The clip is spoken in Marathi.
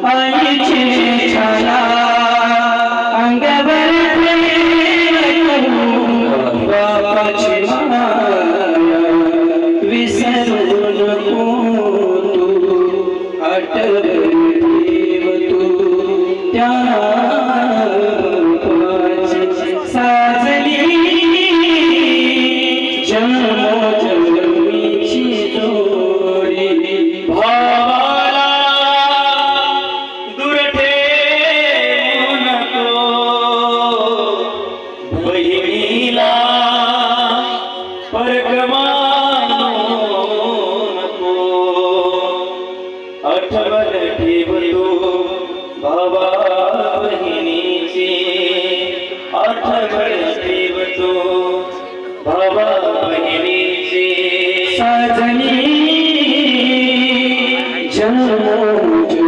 आईची छाया अंगावर बापाची माया विसरू नको तू आठव तू त्या साजली जन्मोजन्मीची जोडी भावाला दूर ठेवू नको बहिणीला फरक मानू नको आठवण ठेवतो भावा बहिणीची आठवण ठेवतो भावा बहिणीची साजनी जन्मोजन्मी